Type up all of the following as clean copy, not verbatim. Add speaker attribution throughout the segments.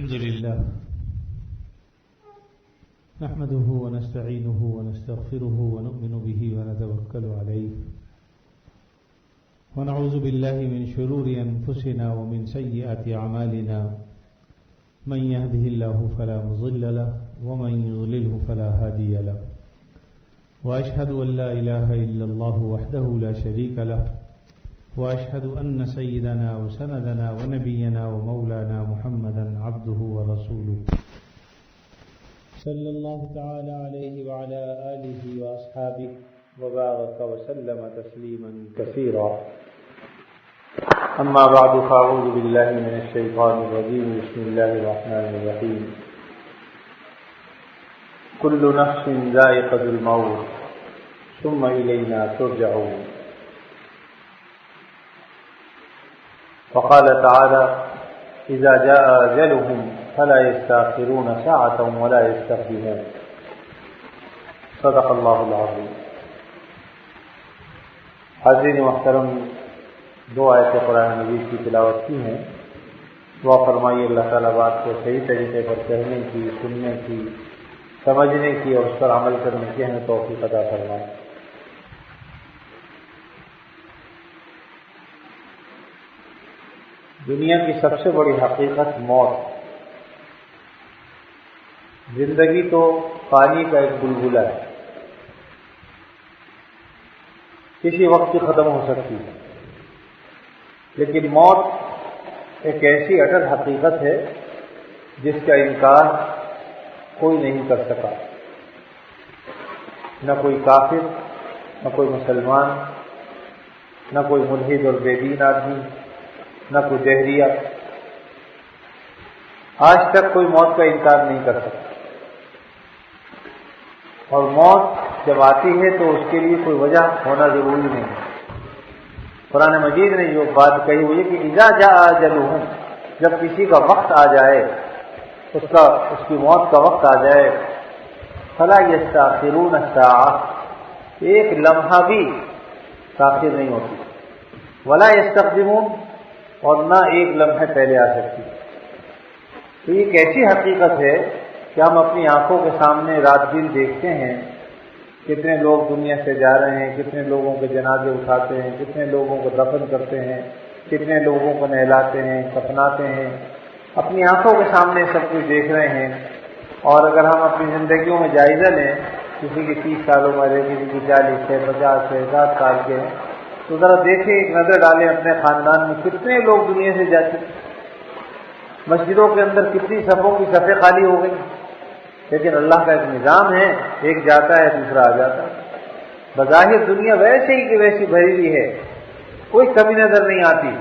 Speaker 1: الحمد لله نحمده ونستعينه ونستغفره ونؤمن به ونتوكل عليه ونعوذ بالله من شرور أنفسنا ومن سيئات أعمالنا من يهده الله فلا مضل له ومن يضلله فلا هادي له وأشهد أن لا إله إلا الله وحده لا شريك له وأشهد أن سيدنا وسندنا ونبينا ومولانا محمدا عبده ورسوله صلى الله تعالى عليه وعلى آله وأصحابه وبارك وسلم تسليما كثيرا أما بعد فأعوذ بالله من الشيطان الرجيم بسم الله الرحمن الرحيم كل نفس ذائقة الموت ثم إلينا ترجعون وقال تعالى إذا جاء أجلهم فلا يستأخرون ساعة ولا يستقدمون صدق الله العظيم. حاضرین محترم، دو آیت قرآن مجید کی تلاوت کی ہیں. دعا فرمائیے اللہ تعالیٰ بات کو صحیح طریقے پر کہنے کی، سننے کی، سمجھنے کی اور اس پر عمل کرنے کی ہمیں توفیق عطا فرمائے. دنیا کی سب سے بڑی حقیقت موت. زندگی تو پانی کا ایک بلبلہ ہے، کسی وقت ہی ختم ہو سکتی ہے، لیکن موت ایک ایسی اٹل حقیقت ہے جس کا انکار کوئی نہیں کر سکا. نہ کوئی کافر، نہ کوئی مسلمان، نہ کوئی ملحد اور بے دین آدمی، نہ کوئی دہریہ. آج تک کوئی موت کا انکار نہیں کر سکتا. اور موت جب آتی ہے تو اس کے لیے کوئی وجہ ہونا ضروری نہیں ہے. قرآن مجید نے جو بات کہی ہوئی ہے کہ اذا جاء اجلهم، جب کسی کا وقت آ جائے، اس کی موت کا وقت آ جائے، فلا یستأخرون الساعة، ایک لمحہ بھی تاخیر نہیں ہوتی، ولا یستقدمون، اور نہ ایک لمحے پہلے آ سکتی. تو یہ ایک ایسی حقیقت ہے کہ ہم اپنی آنکھوں کے سامنے رات دن دیکھتے ہیں کتنے لوگ دنیا سے جا رہے ہیں، کتنے لوگوں کے جنازے اٹھاتے ہیں، کتنے لوگوں کو دفن کرتے ہیں، کتنے لوگوں کو نہلاتے ہیں، کفناتے ہیں. اپنی آنکھوں کے سامنے سب کچھ دیکھ رہے ہیں. اور اگر ہم اپنی زندگیوں میں جائزہ لیں، کسی کی 30 سال عمر ہے، کسی کی 40 ہے، 50 ہے، 60 سال کے ہیں، تو ذرا دیکھیں، ایک نظر ڈالیں اپنے خاندان میں کتنے لوگ دنیا سے جاتے ہیں. مسجدوں کے اندر کتنی صفوں کی صفیں خالی ہو گئی. لیکن اللہ کا ایک نظام ہے، ایک جاتا ہے دوسرا آ جاتا ہے. بظاہر دنیا ویسے ہی کہ ویسی بھری ہوئی ہے، کوئی کمی نظر نہیں آتی.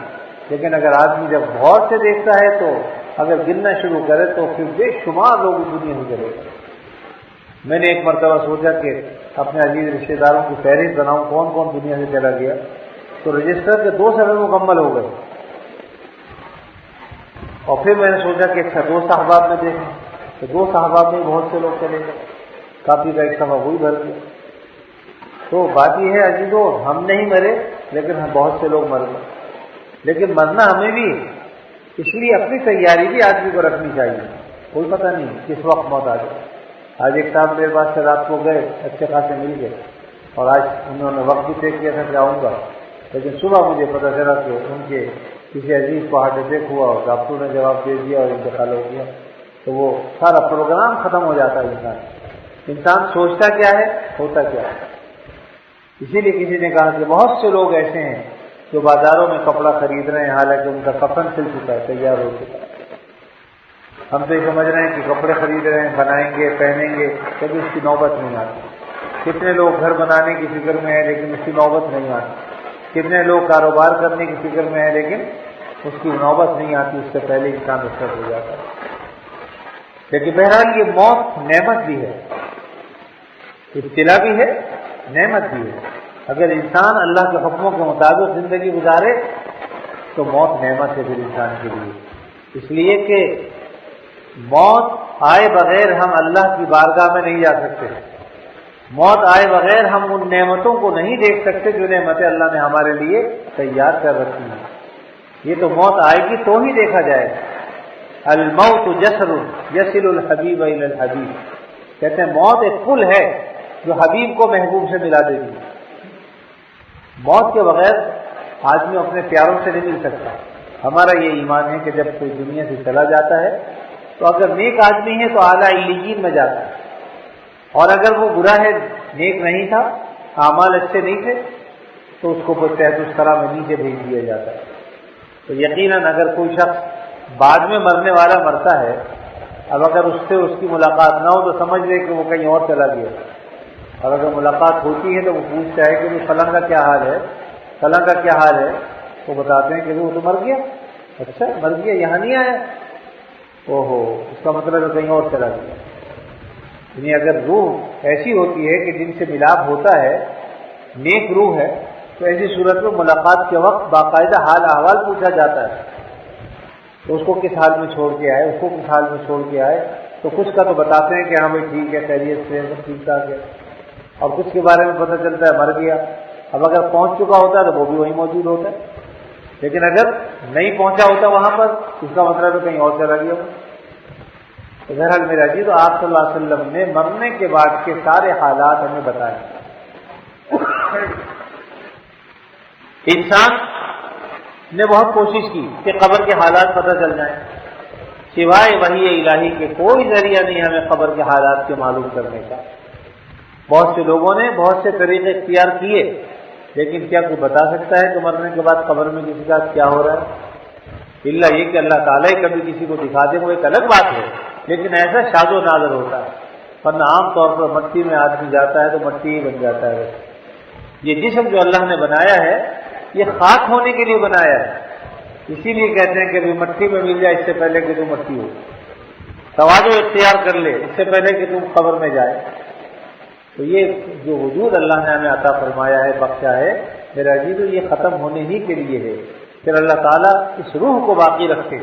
Speaker 1: لیکن اگر آدمی جب غور سے دیکھتا ہے تو اگر گننا شروع کرے تو پھر بے شمار لوگ دنیا سے چلے گئے. میں نے ایک مرتبہ سوچا کہ اپنے عزیز رشتے داروں کی فہرست بناؤں کون کون دنیا سے چلا گیا، تو رجسٹر کے 2 صفحے مکمل ہو گئے. اور پھر میں نے سوچا کہ اچھا 2 صحابات میں دیکھیں، تو 2 صحابات میں بہت سے لوگ چلے گئے، کافی کا ایک صفحہ وہی بھر گیا. تو بات یہ ہے عزیزوں، ہم نہیں مرے لیکن ہم بہت سے لوگ مر گئے. لیکن مرنا ہمیں بھی، اس لیے اپنی تیاری بھی آدمی کو رکھنی چاہیے. کوئی پتہ نہیں کس وقت موت آ جائے. آج ایک صاحب میرے پاس سے رات کو گئے، اچھے خاصے مل گئے، اور آج انہوں نے وقت بھی طے کیا تھا کہ آؤں گا. لیکن صبح مجھے پتہ چلا کہ ان کے کسی عزیز کو ہارٹ اٹیک ہوا اور ڈاکٹروں نے جواب دے دیا اور انتقال ہو گیا. تو وہ سارا پروگرام ختم ہو جاتا ہے. انسان سوچتا کیا ہے، ہوتا کیا ہے. اسی لیے کسی نے کہا کہ بہت سے لوگ ایسے ہیں جو بازاروں میں کپڑا خرید رہے ہیں، حالانکہ ان کا کفن سل چکا ہے، تیار ہو چکا ہے. ہم تو یہ سمجھ رہے ہیں کہ کپڑے خرید رہے ہیں، بنائیں گے، پہنیں گے، کبھی اس کی نوبت نہیں آتی. کتنے لوگ گھر بنانے کی فکر میں ہیں لیکن اس کی نوبت نہیں آتی. کتنے لوگ کاروبار کرنے کی فکر میں ہیں لیکن اس کی نوبت نہیں آتی، اس سے پہلے انسان رخصت ہو جاتا ہے. لیکن بہرحال یہ موت نعمت بھی ہے، ابتلا بھی ہے، نعمت بھی ہے. اگر انسان اللہ کے حکموں کے مطابق زندگی گزارے تو موت نعمت ہے پھر انسان کے لیے. اس لیے کہ موت آئے بغیر ہم اللہ کی بارگاہ میں نہیں جا سکتے. موت آئے بغیر ہم ان نعمتوں کو نہیں دیکھ سکتے جو نعمتیں اللہ نے ہمارے لیے تیار کر رکھی ہیں. یہ تو موت آئے گی تو ہی دیکھا جائے گا. الموت جسر یصل الحبیب الی الحبیب، کہتے ہیں موت ایک پل ہے جو حبیب کو محبوب سے ملا دیتی ہے۔ موت کے بغیر آدمی اپنے پیاروں سے نہیں مل سکتا۔ ہمارا یہ ایمان ہے کہ جب کوئی دنیا سے چلا جاتا ہے تو اگر نیک آدمی ہے تو اعلیٰ علیین میں جاتا ہے، اور اگر وہ برا ہے، نیک نہیں تھا، اعمال اچھے نہیں تھے، تو اس کو تحت اس طرح میں نیچے بھیج دیا جاتا ہے۔ تو یقیناً اگر کوئی شخص بعد میں مرنے والا مرتا ہے، اب اگر اس سے اس کی ملاقات نہ ہو تو سمجھ لے کہ وہ کہیں اور چلا گیا، اور اگر ملاقات ہوتی ہے تو وہ پوچھتا ہے کہ وہ فلاں کا کیا حال ہے، فلاں کا کیا حال ہے، وہ بتاتے ہیں کہ وہ تو مر گیا۔ اچھا مر گیا، یہاں نہیں آیا؟ اوہو، اس کا مطلب ہے کہیں اور چلا گیا۔ یعنی اگر روح ایسی ہوتی ہے کہ جن سے ملاپ ہوتا ہے، نیک روح ہے، تو ایسی صورت میں ملاقات کے وقت باقاعدہ حال احوال پوچھا جاتا ہے، تو اس کو کس حال میں چھوڑ کے آئے، اس کو کس حال میں چھوڑ کے آئے، تو کچھ کا تو بتاتے ہیں کہ ہاں بھائی ٹھیک ہے، خیریت سے سب ٹھیک ٹھاک ہے، اور کچھ کے بارے میں پتہ چلتا ہے مر گیا۔ اب اگر پہنچ چکا ہوتا ہے تو وہ بھی وہیں موجود ہوتا ہے، لیکن اگر نہیں پہنچا ہوتا وہاں پر، اس کا مطلب تو کہیں اور چلا گیا۔ تو بہرحال میرا جی، تو آپ صلی اللہ علیہ وسلم نے مرنے کے بعد کے سارے حالات ہمیں بتائے۔ انسان نے بہت کوشش کی کہ قبر کے حالات پتہ چل جائیں، سوائے وحی الہی کے کوئی ذریعہ نہیں ہمیں قبر کے حالات کے معلوم کرنے کا۔ بہت سے لوگوں نے بہت سے طریقے اختیار کیے، لیکن کیا کوئی بتا سکتا ہے کہ مرنے کے بعد قبر میں کسی کا کیا ہو رہا ہے؟ الا یہ کہ اللہ تعالیٰ ہی کبھی کسی کو دکھا دے، وہ ایک الگ بات ہے، لیکن ایسا شاذ و نادر ہوتا ہے، ورنہ عام طور پر مٹی میں آدمی جاتا ہے تو مٹی ہی بن جاتا ہے۔ یہ جسم جو اللہ نے بنایا ہے یہ خاک ہونے کے لیے بنایا ہے، اسی لیے کہتے ہیں کہ مٹی میں مل جائے اس سے پہلے کہ تم مٹی ہو، تواضع اختیار کر لے اس سے پہلے کہ تم قبر میں جائے۔ تو یہ جو وجود اللہ نے ہمیں عطا فرمایا ہے، بخشا ہے میرا عزیز، یہ ختم ہونے ہی کے لیے ہے، پھر اللہ تعالیٰ اس روح کو باقی رکھے،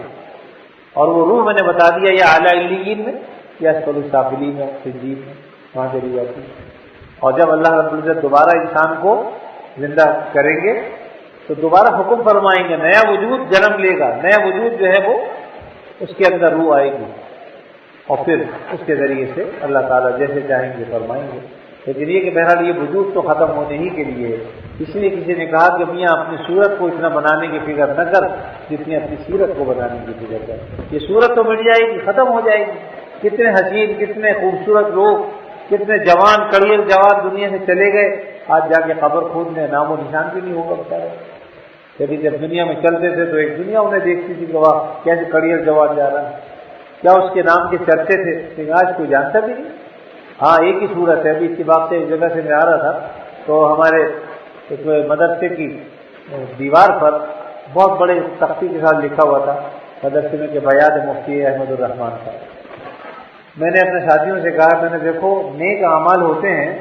Speaker 1: اور وہ روح میں نے بتا دیا یا اعلیٰ علیین میں یا اسفل السافلین میں، سجین میں، وہاں چلی جاتی ہے۔ اور جب اللہ رب العزت دوبارہ انسان کو زندہ کریں گے تو دوبارہ حکم فرمائیں گے، نیا وجود جنم لے گا، نیا وجود جو ہے وہ اس کے اندر روح آئے گی، اور پھر اس کے ذریعے سے اللہ تعالیٰ جیسے چاہیں گے فرمائیں گے۔ لیکن یہ کہ بہرحال یہ وجود تو ختم ہونے ہی کے لیے ہے، اس لیے کسی نے کہا کہ میاں اپنی صورت کو اتنا بنانے کی فکر نہ کر جتنی اپنی سیرت کو بنانے کی فکر کر۔ یہ صورت تو مٹ جائے گی، ختم ہو جائے گی۔ کتنے حسین، کتنے خوبصورت لوگ، کتنے جوان کڑیل جوان دنیا سے چلے گئے، آج جا کے قبر کھودنے نام و نشان بھی نہیں ہوگا بتا رہے۔ کبھی جب دنیا میں چلتے تھے تو ایک دنیا انہیں دیکھتی تھی کہ واہ کیسے کڑیل جوان جا رہا ہے، کیا اس کے نام کے چرچے تھے، لیکن آج کوئی جانتا بھی نہیں۔ ہاں ایک ہی صورت ہے، ابھی اتفاق سے ایک جگہ سے میں آ رہا تھا تو ہمارے ایک مدرسے کی دیوار پر بہت بڑے تختی کے ساتھ لکھا ہوا تھا مدرسے میں کہ بیاد مفتی احمد الرحمان کا۔ میں نے اپنے ساتھیوں سے کہا، میں نے دیکھو نیک اعمال ہوتے ہیں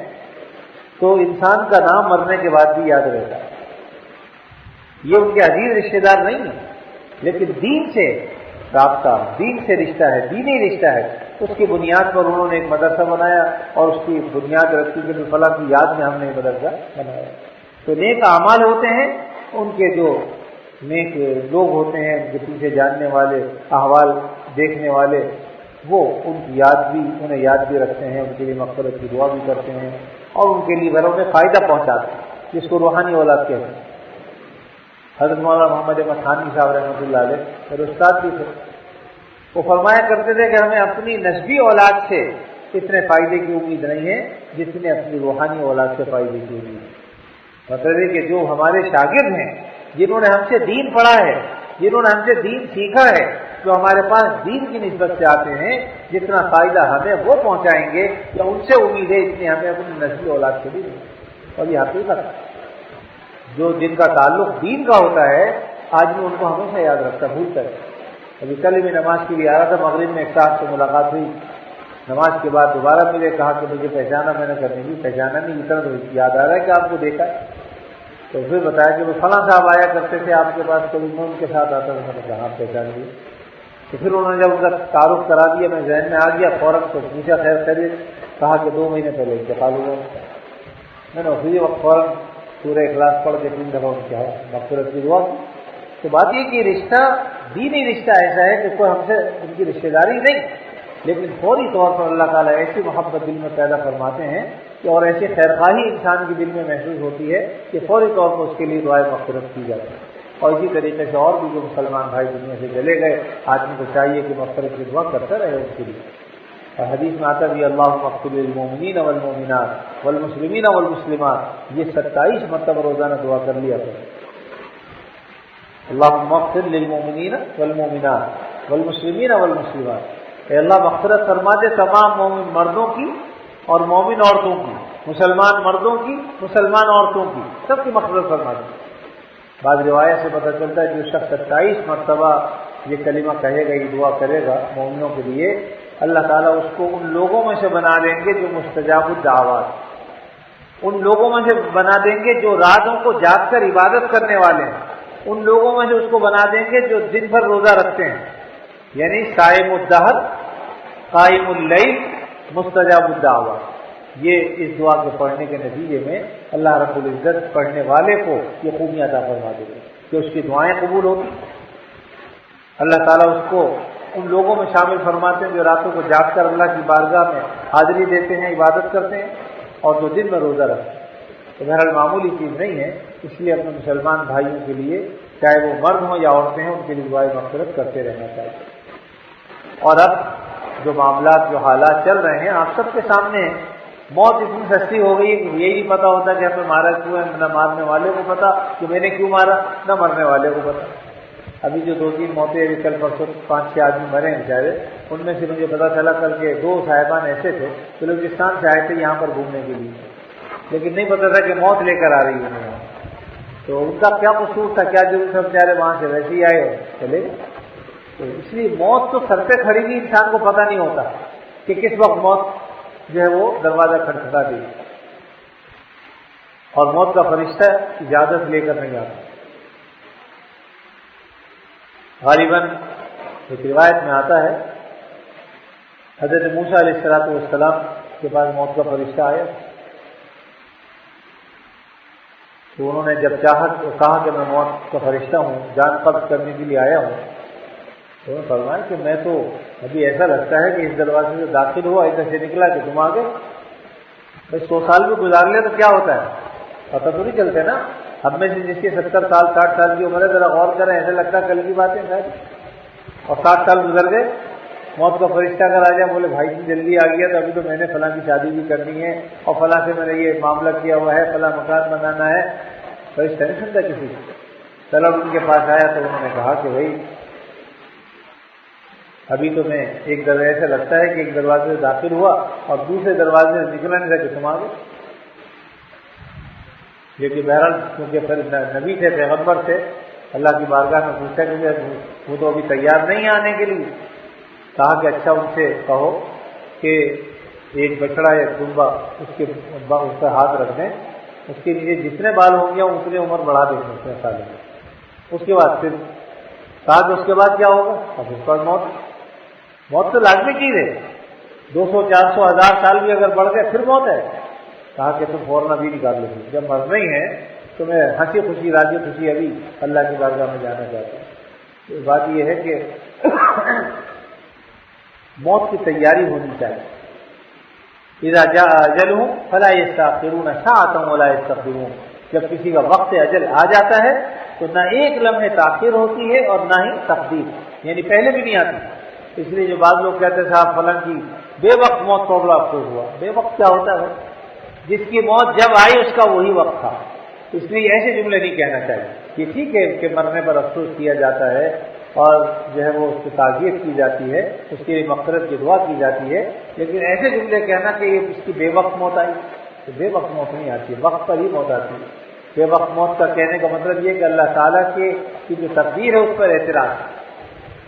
Speaker 1: تو انسان کا نام مرنے کے بعد بھی یاد رہتا ہے، یہ ان کے عزیز رشتہ دار نہیں ہے، لیکن دین سے رابطہ، دین سے رشتہ ہے، دینی رشتہ ہے، اس کی بنیاد پر انہوں نے ایک مدرسہ بنایا اور اس کی بنیاد رکھی کہ فلاں کی یاد میں ہم نے ایک مدرسہ بنایا۔ تو نیک اعمال ہوتے ہیں، ان کے جو نیک لوگ ہوتے ہیں، ان کے پیچھے جاننے والے، احوال دیکھنے والے، وہ ان کی یاد بھی، انہیں یاد بھی رکھتے ہیں، ان کے لیے مغفرت کی دعا بھی کرتے ہیں، اور ان کے لیے گھروں میں فائدہ پہنچاتے ہیں، جس کو روحانی اولاد کہتے ہیں۔ حضرت مولانا محمد احمد خانوی صاحب رحمۃ اللہ علیہ میرے استاد بھی تھے، وہ فرمایا کرتے تھے کہ ہمیں اپنی نسبی اولاد سے اتنے فائدے کی امید نہیں ہے جتنے اپنی روحانی اولاد سے فائدے کی امید ہے۔ مطلب ہے کہ جو ہمارے شاگرد ہیں، جنہوں نے ہم سے دین پڑھا ہے، جنہوں نے ہم سے دین سیکھا ہے، جو ہمارے پاس دین کی نسبت سے آتے ہیں، جتنا فائدہ ہمیں وہ پہنچائیں گے یا ان سے امید ہے اتنی ہمیں اپنی نسبی اولاد سے بھی نہیں۔ اور یہ حقیقت ہے، جو جن کا تعلق دین کا ہوتا ہے آدمی ان کو ہمیشہ یاد رکھتا بھولتا ہے۔ ابھی کل میں نماز کے لیے آ رہا تھا، مغرب میں ایک صاحب سے ملاقات ہوئی، نماز کے بعد دوبارہ ملے، کہا کہ مجھے پہچانا، میں نے کہا نہیں پہچانا نہیں، اتنا تو یاد آ رہا ہے کہ آپ کو دیکھا ہے۔ تو پھر بتایا کہ وہ فلاں صاحب آیا کرتے تھے آپ کے پاس، کبھی میں ان کے ساتھ آتا تھا، میں نے کہا ہاں پہچان لیے۔ تو پھر انہوں نے جب ان کا تعارف کرا دیا، میں ذہن میں آ گیا فوراً، تو پوچھا خیر خیریت، کہا کہ 2 مہینے پہلے انتقال ہوا۔ میں نے اسی وقت فوراً سورہ اخلاص پڑھ کے 3 دفعہ ان کے مغفرت کی دعا کی۔ تو بات یہ کہ رشتہ دینی رشتہ ایسا ہے کہ کوئی ہم سے ان کی رشتہ داری نہیں، لیکن فوری طور پر اللہ تعالیٰ ایسی محبت دل میں پیدا فرماتے ہیں کہ اور ایسی خیرخواہی انسان کے دل میں محسوس ہوتی ہے کہ فوری طور پر اس کے لیے دعائے مغفرت کی جاتی ہے۔ اور اسی طریقے سے اور بھی جو مسلمان بھائی دنیا سے چلے گئے، آدمی کو چاہیے کہ مغفرت کی دعا کرتا رہے اس کے لیے۔ اور حدیث میں آتا بھی اللہم اغفر للمؤمنین والمؤمنات والمسلمین والمسلمات، یہ 27 مرتبہ روزانہ دعا کر لیا کرو۔ اللہم اغفر للمؤمنین والمؤمنات والمسلمین والمسلمات، اے اللہ مغفرت فرما دے تمام مومن مردوں کی اور مومن عورتوں کی، مسلمان مردوں کی، مسلمان عورتوں کی، سب کی مغفرت فرما دے۔ بعض روایت سے پتہ چلتا ہے جو شخص 27 مرتبہ یہ کلمہ کہے گا، یہ دعا کرے گا مومنوں کے لیے، اللہ تعالیٰ اس کو ان لوگوں میں سے بنا دیں گے جو مستجاب الدعوات، ان لوگوں میں سے بنا دیں گے جو راتوں کو جاگ کر عبادت کرنے والے ہیں، ان لوگوں میں سے اس کو بنا دیں گے جو دن بھر روزہ رکھتے ہیں، یعنی صائم الدہر، قائم اللیل، مستجاب الدعوات۔ یہ اس دعا کے پڑھنے کے نتیجے میں اللہ رب العزت پڑھنے والے کو یہ خوبیاں عطا فرما دے گا کہ اس کی دعائیں قبول ہوگی۔ اللہ تعالیٰ اس کو ان لوگوں میں شامل فرماتے ہیں جو راتوں کو جاگ کر اللہ کی بارگاہ میں حاضری دیتے ہیں، عبادت کرتے ہیں، اور جو دن میں روزہ رکھتے ہیں۔ تو بہرحال معمولی چیز نہیں ہے، اس لیے اپنے مسلمان بھائیوں کے لیے چاہے وہ مرد ہوں یا عورتیں ہیں ان کے لیے دعائے مغفرت کرتے رہنا چاہیے۔ اور اب جو معاملات، جو حالات چل رہے ہیں آپ سب کے سامنے ہیں، موت اتنی سستی ہو گئی ہے کہ یہی نہیں پتہ ہوتا کہ ہمیں مارا کیوں ہے، نہ مارنے والے کو پتا کہ میں نے کیوں مارا، نہ مرنے والے کو پتا۔ ابھی جو 2-3 موتیں ابھی کل پرسوں 5-6 آدمی مرے ہیں بیچارے، ان میں سے مجھے پتا چلا کر کے 2 صاحبان ایسے تھے بلوچستان سے آئے تھے یہاں پر گھومنے کے لیے، لیکن نہیں پتا تھا کہ موت لے کر آ رہی ہے یہاں، تو ان کا کیا قصور تھا، کیا ضرورت تھا، بیچارے وہاں سے ویسے ہی آئے اور چلے گئے۔ تو اس لیے موت تو سر پہ کھڑی ہوئی، انسان کو پتہ نہیں ہوتا کہ کس وقت موت جو ہے وہ دروازہ کھٹکھٹا دی، اور موت کا فرشتہ اجازت لے کر نہیں آتا۔ غالباً ایک روایت میں آتا ہے حضرت موسیٰ علیہ السلام کے پاس موت کا فرشتہ آیا، تو انہوں نے جب کہا کہ میں موت کا فرشتہ ہوں، جان قبض کرنے کے لیے آیا ہوں، تو انہوں نے فرمایا کہ میں تو ابھی ایسا لگتا ہے کہ اس دروازے سے داخل ہوا، ادھر سے نکلا کہ تم آگے، بھائی 100 سال بھی گزار لے تو کیا ہوتا ہے، پتہ تو نہیں چلتے نا۔ ہم میں سے جس کی 70 سال 60 سال کی عمر ہے، ذرا غور کریں، ایسا لگتا ہے کل کی باتیں شاید، اور 60 سال گزر گئے، موت کا فرشتہ اگر آ جائے بولے بھائی جلدی آ گیا، تو ابھی تو میں نے فلاں کی شادی بھی کرنی ہے اور فلاں سے میں نے یہ معاملہ کیا ہوا ہے، فلاں مکان بنانا ہے، فرشتہ نہیں سنتا کسی کو۔ چلو ان کے پاس آیا تو انہوں نے کہا کہ بھائی ابھی تو میں ایک دروازے ایسا لگتا ہے کہ ایک دروازے سے داخل ہوا اور دوسرے دروازے سے نکلا نہیں تھا کہ تم آ گئے۔ لیکن بہرحال کیونکہ پھر نبی تھے، پیغمبر تھے، اللہ کی بارگاہ میں پوچھا کہ وہ تو ابھی تیار نہیں آنے کے لیے، کہا کہ اچھا ان سے کہو کہ ایک بچڑا یا دمبا اس پر ہاتھ رکھ دیں، اس کے نیچے جتنے بال ہوں گے اتنے عمر بڑھا دیں اتنے سال میں، اس کے بعد پھر کہا کہ اس کے بعد کیا ہوگا، اب اس پر موت تو لازمی چیز ہے، 200 400 1000 سال بھی اگر بڑھ گئے پھر موت ہے۔ کہا کہ تم فوراً ابھی نکال لو، جب مرنا ہی ہے تو میں ہنسی خوشی راضی خوشی ابھی اللہ کی بارگاہ میں جانا چاہتا ہوں۔ تو بات یہ ہے کہ موت کی تیاری ہونی چاہیے۔ اذا جاء اجلهم فلا يستأخرون ساعة ولا يستقدمون، جب کسی کا وقت اجل آ جاتا ہے تو نہ ایک لمحے تاخیر ہوتی ہے اور نہ ہی تقدیم، یعنی پہلے بھی نہیں آتی۔ اس لیے جو بعض لوگ کہتے ہیں صاحب فلاں کی بے وقت موت کو بڑا افسوس ہوا، بے وقت کیا ہوتا ہے؟ جس کی موت جب آئی اس کا وہی وقت تھا، اس لیے ایسے جملے نہیں کہنا چاہیے۔ یہ ٹھیک ہے کہ مرنے پر افسوس کیا جاتا ہے اور جو ہے وہ اس کی تعزیت کی جاتی ہے، اس کے لیے مغفرت کی دعا کی جاتی ہے، لیکن ایسے جملے کہنا کہ یہ اس کی بے وقت موت آئی، تو بے وقت موت نہیں آتی، وقت پر ہی موت آتی ہے۔ بے وقت موت کا کہنے کا مطلب یہ کہ اللہ تعالیٰ کی جو تقدیر ہے اس پر اعتراض ہے،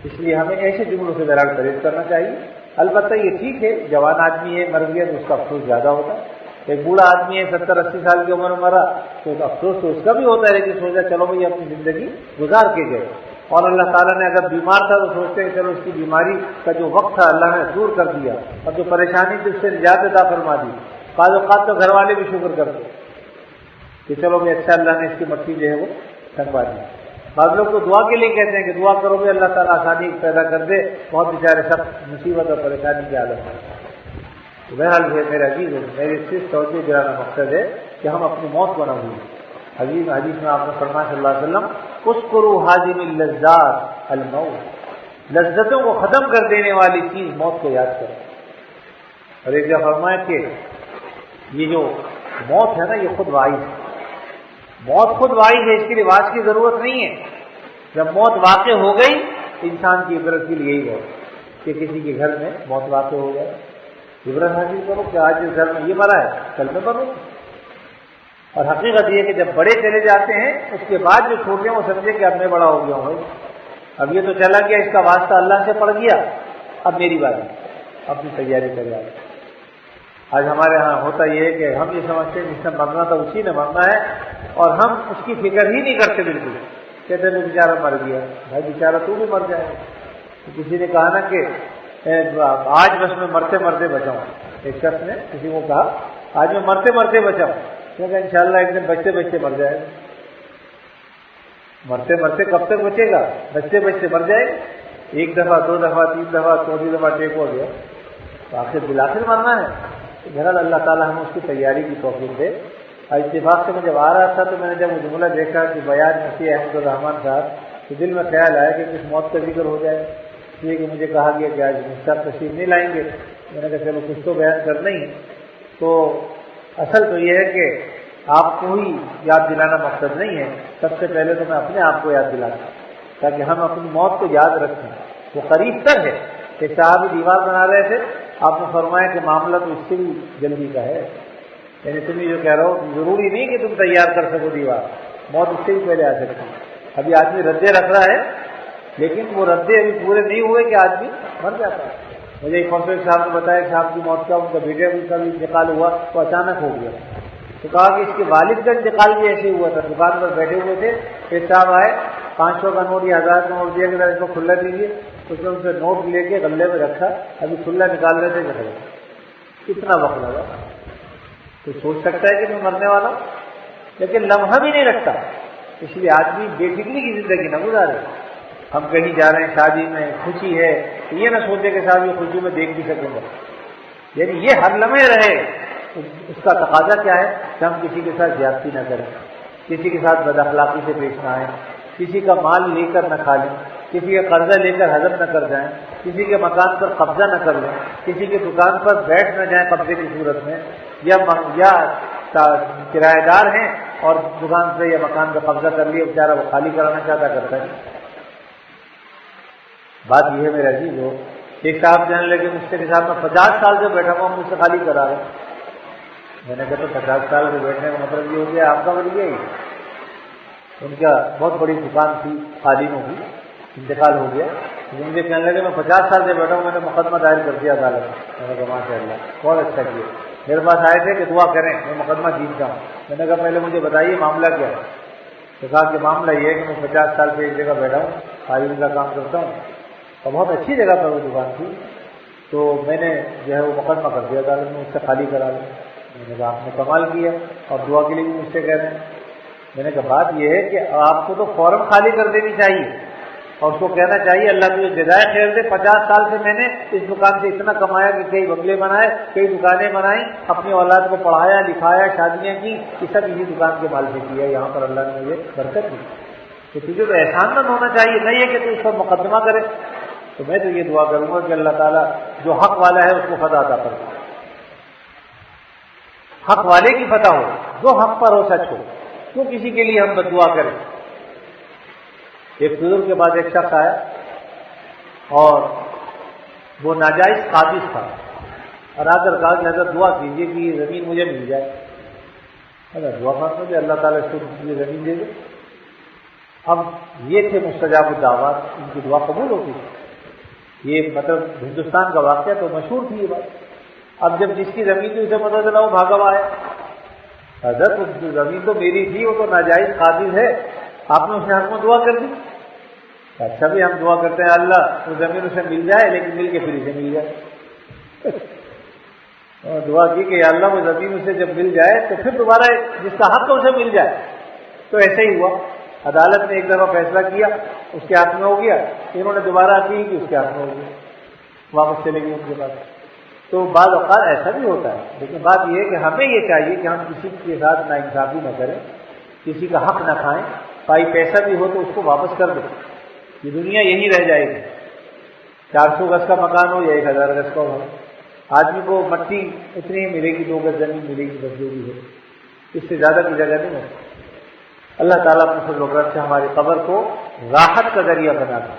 Speaker 1: اس لیے ہمیں ایسے جملوں سے بہرحال پرہیز کرنا چاہیے۔ البتہ یہ ٹھیک ہے جوان آدمی ہے مر گیا تو اس کا افسوس زیادہ ہوتا ہے، ایک بوڑھا آدمی ہے 70-80 سال کی عمر میں مرا تو افسوس تو اس کا بھی ہوتا ہے، لیکن سوچا چلو بھائی اپنی زندگی گزار کے گئے، اور اللہ تعالیٰ نے اگر بیمار تھا تو سوچتے ہیں چلو اس کی بیماری کا جو وقت تھا اللہ نے دور کر دیا، اور جو پریشانی تھی اس سے نجات عطا فرما دی۔ بعض اوقات تو گھر والے بھی شکر کرتے کہ چلو بھائی اچھا اللہ نے اس کی مٹی جو ہے وہ ٹھنڈوا دی۔ بعض لوگ تو دعا کے لیے کہتے ہیں کہ دعا کرو گے اللہ تعالیٰ آسانی پیدا کر دے، بہت بیچارے سب مصیبت اور پریشانی کی حالت ہے۔ تو بہرحال میرے عزیز میری صرف توجہ دلانا مقصد ہے کہ ہم اپنی موت کو نہ بھولیں۔ حدیث میں آپ نے فرمایا صلی اللہ علیہ وسلم اذکروا حازم اللذات الموت، لذتوں کو ختم کر دینے والی چیز موت کو یاد کرو۔ اور ایک جگہ فرمایا کہ یہ جو موت ہے نا یہ خود واعظ ہے، موت خود واعظ ہے، اس کے لیے واعظ کی ضرورت نہیں ہے۔ جب موت واقع ہو گئی انسان کی عبرت کے لیے یہی ہے کہ کسی کے گھر میں موت واقع ہو جائے، عبرت حاصل کرو کہ آج اس گھر میں یہ مرا ہے کل میں مروں۔ اور حقیقت یہ ہے کہ جب بڑے چلے جاتے ہیں اس کے بعد جو چھوٹے ہیں وہ سمجھے کہ اب میں بڑا ہو گیا ہوں بھائی، اب یہ تو چلا گیا، اس کا واسطہ اللہ سے پڑ گیا، اب میری بات ہے، اپنی تیاری کر جائے۔ آج ہمارے ہاں ہوتا یہ ہے کہ ہم یہ سمجھتے ہیں جس نے مرنا تھا اسی نے مرنا ہے، اور ہم اس کی فکر ہی نہیں کرتے بالکل، کہتے ہیں بیچارہ مر گیا، بھائی بیچارہ تو بھی مر جائے۔ کسی نے کہا نا کہ آج بس میں مرتے مرتے بچاؤں، ایک شخص نے کسی کو کہا آج میں مرتے مرتے بچاؤں، کیونکہ انشاءاللہ ایک دن بچتے بچتے مر جائے گا۔ مرتے مرتے کب تک بچے گا؟ بچتے بچتے مر جائے گا، ایک دفعہ دو دفعہ تین دفعہ چوتھی دفعہ ٹیک ہو گیا تو آخر بالآخر مرنا ہے۔ بہرحال اللہ تعالیٰ ہمیں اس کی تیاری کی توفیق دے۔ اتفاق سے میں جب آ رہا تھا تو میں نے جب وہ جملہ دیکھا کہ بیان مسیح احمد الرحمان صاحب، تو دل میں خیال آیا کہ کچھ موت کا ذکر ہو جائے، اس لیے کہ مجھے کہا گیا کہ آج صاحب تشریف نہیں لائیں گے۔ میں نے کہا چلو کچھ تو بیان کرنا ہی۔ تو اصل تو یہ ہے کہ آپ کو ہی یاد دلانا مقصد نہیں ہے، سب سے پہلے تو میں اپنے آپ کو یاد دلاتا ہوں تاکہ ہم اپنی موت کو یاد رکھیں، وہ قریب تر ہے۔ ایک صحابی دیوار بنا رہے تھے، آپ نے فرمایا کہ معاملہ تو اس سے بھی جلدی کا ہے، یعنی تم یہ جو کہہ رہا ہو ضروری نہیں کہ تم تیار کر سکو دیوار، موت اس سے بھی پہلے آ سکتی ہے۔ ابھی آدمی ردے رکھ رہا ہے لیکن وہ ردے ابھی پورے نہیں ہوئے کہ آدمی مر جاتا ہے۔ مجھے ایک پروفیسر صاحب نے بتایا کہ صاحب کی موت کا ان کا بیٹے کا بھی انتقال ہوا تو اچانک ہو گیا، تو کہا کہ اس کے والد کا انتقال بھی ایسے ہوا تھا، دکان پر بیٹھے ہوئے تھے، ایک صاحب آئے 500 کا نوٹ یا 1000 کا نوٹ دیا کہ اس کو کھلا دیجیے، اس نے ان سے نوٹ لے کے غلے میں رکھا، ابھی کھلا نکال رہے تھے کہ کتنا وقت لگا۔ تو سوچ سکتا ہے کہ میں مرنے والا ہوں، لیکن لمحہ بھی نہیں رکھتا، اس لیے آدمی بے فکری کی زندگی نہ گزارے۔ ہم کہیں جا رہے ہیں شادی میں، خوشی ہے تو یہ نہ سوچے کہ صاحب یہ خوشی میں دیکھ بھی سکوں گا، یعنی یہ ہر لمحے رہے۔ اس کا تقاضا کیا ہے کہ ہم کسی کے ساتھ زیادتی نہ کریں، کسی کے ساتھ بد اخلاقی سے پیش نہ آئیں، کسی کا مال لے کر نہ کھا لیں، کسی کا قرضہ لے کر ہضم نہ کر جائیں، کسی کے مکان پر قبضہ نہ کر لیں، کسی کی دکان پر بیٹھ نہ جائیں قبضے کی صورت میں، یا کرایہ دار ہیں اور دکان سے یا مکان کا قبضہ کر لیا، بیچارہ وہ خالی کرانا چاہتا کرتا ہے۔ بات یہ ہے میرے عزیز ہو، ایک صاحب جانے لگے مجھ سے کہ صاحب میں 50 سال سے بیٹھا ہوں، مجھ سے خالی کرا رہے۔ میں نے کہا تو 50 سال سے بیٹھنے کا مطلب یہ ہو گیا آپ کا بن گیا ہی۔ ان کا بہت بڑی دکان تھی قالینوں کی، انتقال ہو گیا، مجھے کہنے لگے میں 50 سال سے بیٹھا ہوں، میں نے مقدمہ دائر کر دیا عدالت میں۔ میں نے کہا ماشاء اللہ بہت اچھا کیا، میرے پاس آئے تھے کہ دعا کریں میں مقدمہ جیتتا ہوں۔ میں نے کہا پہلے مجھے بتائیے معاملہ کیا ہے؟ تو کہا کہ معاملہ یہ ہے کہ میں 50 سال سے ایک جگہ بیٹھا ہوں، قالین کا کام کرتا ہوں، اور بہت اچھی جگہ پر وہ دکان تھی، تو میں نے جو ہے وہ مقدمہ کر دیا عدالت میں، اس سے خالی کرا لیا۔ میں نے کہا آپ نے کمال کیا، اور دعا کے لیے بھی مجھ سے کہہ رہے ہیں۔ میں نے کہا بات یہ ہے کہ آپ کو تو فوراً خالی کر دینی چاہیے، اور اس کو کہنا چاہیے اللہ تجھے جزائے خیر دے، 50 سال سے میں نے اس دکان سے اتنا کمایا کہ کئی بنگلے بنائے، کئی دکانیں بنائیں، اپنی اولاد کو پڑھایا لکھایا، شادیاں کی، یہ سب اسی دکان کے مال سے کیا، یہاں پر اللہ نے مجھے برکت دی۔ تو تجھے تو احسان مند ہونا چاہیے، نہیں ہے کہ تو اس پر مقدمہ کرے۔ تو میں تو یہ دعا کروں گا کہ اللہ تعالیٰ جو حق والا ہے اس کو فتح عطا کرے، حق والے کی فتح ہو، جو حق پر ہو سچ ہو، کیوں کسی کے لیے ہم بد دعا کریں۔ ایک بزرگ کے بعد ایک شخص آیا اور وہ ناجائز قابض تھا، اور آ کر کہا کہ حضرت دعا کیجیے کہ یہ زمین مجھے مل جائے۔ دعا کرنا کہ اللہ تعالیٰ اس کو یہ زمین دے دے۔ اب یہ تھے مستجاب الدعوات، ان کی دعا قبول ہوتی تھی، یہ مطلب ہندوستان کا واقعہ تو مشہور تھی یہ بات۔ اب جب جس کی زمین تھی اسے پتہ چلا وہ بھاگا ہوا آیا، حضرت زمین تو میری تھی، وہ تو ناجائز قابض ہے، آپ نے اس حق میں دعا کر دی۔ اچھا بھی ہم دعا کرتے ہیں اللہ وہ زمین اسے مل جائے، لیکن مل کے پھر اسے مل جائے۔ اور دعا کی کہ یا اللہ وہ زمین اسے جب مل جائے تو پھر دوبارہ جس کا حق ہے اسے مل جائے۔ تو ایسے ہی ہوا، عدالت نے ایک دفعہ فیصلہ کیا، اس کے ہاتھ میں ہو گیا، انہوں نے دوبارہ اپیل کی، اس کے ہاتھ میں ہو گیا، واپس چلے گئے ان کے پاس۔ تو بعض اوقات ایسا بھی ہوتا ہے، لیکن بات یہ ہے کہ ہمیں یہ چاہیے کہ ہم کسی کے ساتھ ناانصافی نہ کریں، کسی کا حق نہ کھائیں، پائی پیسہ بھی ہو تو اس کو واپس کر دیں۔ یہ دنیا یہی رہ جائے گی، 400 گز کا مکان ہو یا 1000 گز کا ہو، آدمی کو مٹی اتنی ہی ملے گی، 2 گز زمین ملے گی، بس جو بھی ہو، اس سے زیادہ کی جگہ نہیں ہوتی۔ اللہ تعالیٰ اپنے فضل و کرم سے ہماری قبر کو راحت کا ذریعہ بنا دے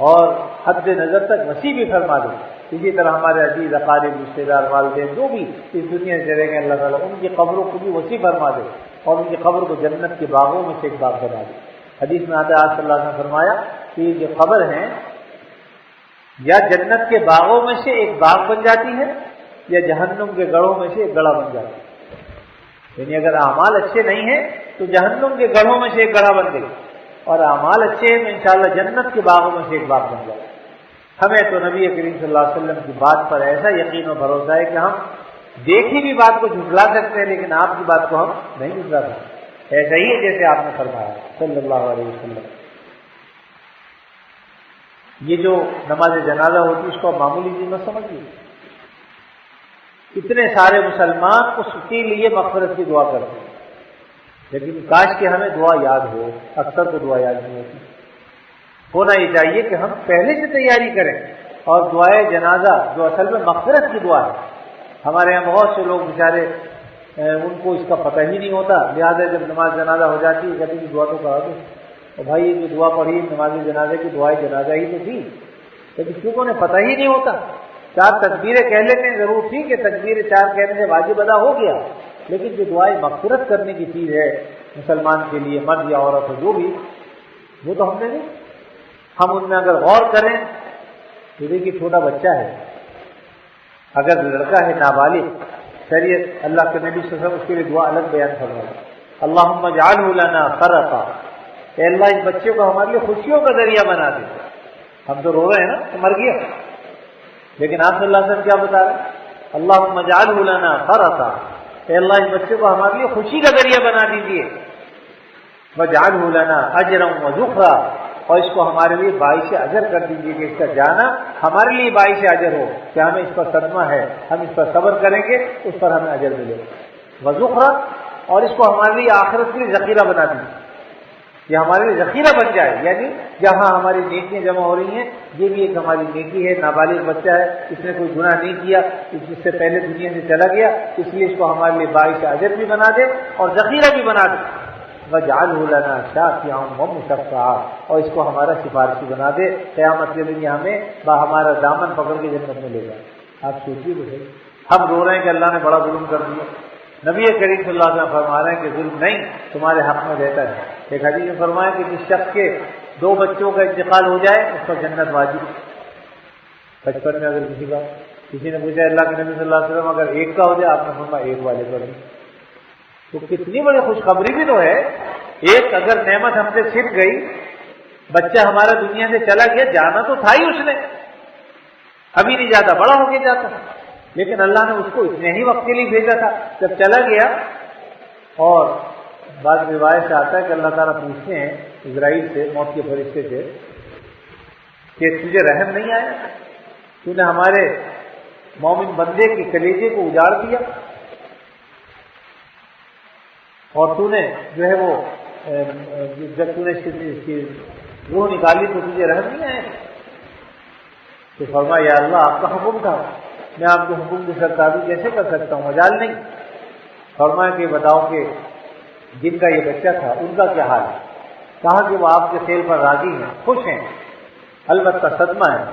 Speaker 1: اور حد نظر تک وسیع بھی فرما دے۔ اسی طرح ہمارے عزیز اقارب، رشتے دار، والدین جو بھی اس دنیا سے چلے گئے، اللہ تعالیٰ ان کی قبروں کو بھی وسیع فرما دے اور ان کی قبر کو جنت کے باغوں میں سے ایک باغ بنا دے۔ حدیث میں آتا ہے، آپ صلی اللہ علیہ وسلم نے فرمایا کہ یہ جو قبر ہیں یا جنت کے باغوں میں سے ایک باغ بن جاتی ہے یا جہنم کے گڑھوں میں سے ایک گڑھا بن جاتی ہے۔ یعنی اگر اعمال اچھے نہیں ہیں تو جہنم کے گڑھوں میں سے ایک گڑھا بن گئی، اور اعمال اچھے ہیں تو انشاءاللہ جنت کے باغوں میں سے ایک باغ بن جائے۔ ہمیں تو نبی کریم صلی اللہ علیہ وسلم کی بات پر ایسا یقین و بھروسہ ہے کہ ہم دیکھی بھی بات کو جھٹلا سکتے ہیں، لیکن آپ کی بات کو ہم نہیں جھٹلا سکتے۔ ایسا ہی ہے جیسے آپ نے فرمایا صلی اللہ علیہ وسلم۔ یہ جو نماز جنازہ ہوتی ہے اس کو معمولی چیز مت سمجھیے، اتنے سارے مسلمان اس کے لیے مغفرت کی دعا کرتے ہیں، لیکن کاش کہ ہمیں دعا یاد ہو، اکثر تو دعا یاد نہیں ہوتی۔ ہونا یہ چاہیے کہ ہم پہلے سے تیاری کریں، اور دعائے جنازہ جو اصل میں مغفرت کی دعا ہے، ہمارے یہاں بہت سے لوگ بیچارے ان کو اس کا پتہ ہی نہیں ہوتا، لہٰذا جب نماز جنازہ ہو جاتی ہے کہتے ہیں دعا تو کرا دو، اور بھائی یہ جو دعا پڑھی نماز جنازے کی دعائے جنازہ ہی تو تھی، لیکن کیونکہ انہیں پتہ ہی نہیں ہوتا۔ 4 تکبیریں کہہ لیتے ہیں، ضرور ٹھیک ہے، تکبیر 4 کہنے سے واجب ادا ہو گیا، لیکن جو دعائیں مغفرت کرنے کی چیز ہے مسلمان کے لیے، مرد یا عورت ہو جو بھی، وہ تو ہم نے نہیں۔ ہم ان میں اگر غور کریں تو دیکھیے، چھوٹا بچہ ہے، اگر لڑکا ہے نابالغ، شریعت اللہ کے نبی صلی اللہ علیہ وسلم اس کے لیے دعا الگ بیان فرمائی، اللہم اجعلہ لنا فرطا، اے اللہ اس بچے کو ہمارے لیے خوشیوں کا ذریعہ بنا دے۔ ہم تو رو رہے ہیں نا کہ مر گیا، لیکن آپ صلی اللہ علیہ وسلم کیا بتا رہے ہیں؟ اللہم اجعلہ لنا فرطا، اے اللہ اس بچے کو ہمارے لیے خوشی کا ذریعہ بنا دیجیے، واجعلہ لنا اجرا وذخرا، اور اس کو ہمارے لیے باعث اجر کر دیجیے کہ اس کا جانا ہمارے لیے باعث اجر ہو، کہ ہمیں اس پر صدمہ ہے، ہم اس پر صبر کریں گے، اس پر ہمیں اجر ملے گا، وذخرا، اور اس کو ہمارے لیے آخرت کے لیے ذخیرہ بنا دیجیے، یہ ہمارے لیے ذخیرہ بن جائے، یعنی جہاں ہماری نیکیاں جمع ہو رہی ہیں یہ بھی ایک ہماری نیکی ہے، نابالغ بچہ ہے، اس نے کوئی گناہ نہیں کیا، اس سے پہلے دنیا سے چلا گیا، اس لیے اس کو ہمارے لیے باعث اجر بھی بنا دے اور ذخیرہ بھی بنا دے، وَاجْعَلْهُ لَنَا شَافِعًا وَمُشَفَّعًا، اور اس کو ہمارا سفارشی بنا دے، قیامت کے دن یہ ہمیں ہمارا دامن پکڑ کے جنت میں لے جائے۔ آپ سوچیے تو صحیح، ہم رو رہے ہیں کہ اللہ نے بڑا ظلم کر دیا، نبی کریم صلی اللہ علیہ وسلم فرما رہے ہیں کہ ظلم نہیں، تمہارے حق میں رہتا ہے۔ ایک حدیث میں فرمایا کہ جس شخص کے 2 بچوں کا انتقال ہو جائے اس پر جنت واجب۔ بچپن میں اگر کسی نے پوچھا اللہ کے نبی صلی اللہ علیہ وسلم اگر ایک کا ہو جائے، آپ نے فرمایا 1 والے پر نہیں، تو کتنی بڑی خوشخبری بھی تو ہے۔ ایک اگر نعمت ہم سے چھپ گئی، بچہ ہمارا دنیا سے چلا گیا، جانا تو تھا ہی اس نے، ابھی نہیں جاتا، بڑا ہو کے جاتا، لیکن اللہ نے اس کو اتنے ہی وقت کے لیے بھیجا تھا، جب چلا گیا۔ اور بعض روایت سے آتا ہے کہ اللہ تعالیٰ پوچھتے ہیں اسرائیل سے، موت کے فرشتے سے، کہ تجھے رحم نہیں آیا، تو نے ہمارے مومن بندے کے کلیجے کو اجاڑ دیا، اور تو نے جو ہے وہ جب تو نے اس کی روح نکالی تو تجھے رحم نہیں آیا؟ تو فرمایا یا اللہ آپ کا حکم تھا، میں آپ کے حکم کی سرتابی کیسے کر سکتا ہوں، مجال نہیں۔ فرمایا کہ بتاؤ کہ جن کا یہ بچہ تھا ان کا کیا حال ہے؟ کہا کہ وہ آپ کے فعل پر راضی ہیں، خوش ہیں، البتہ صدمہ ہے،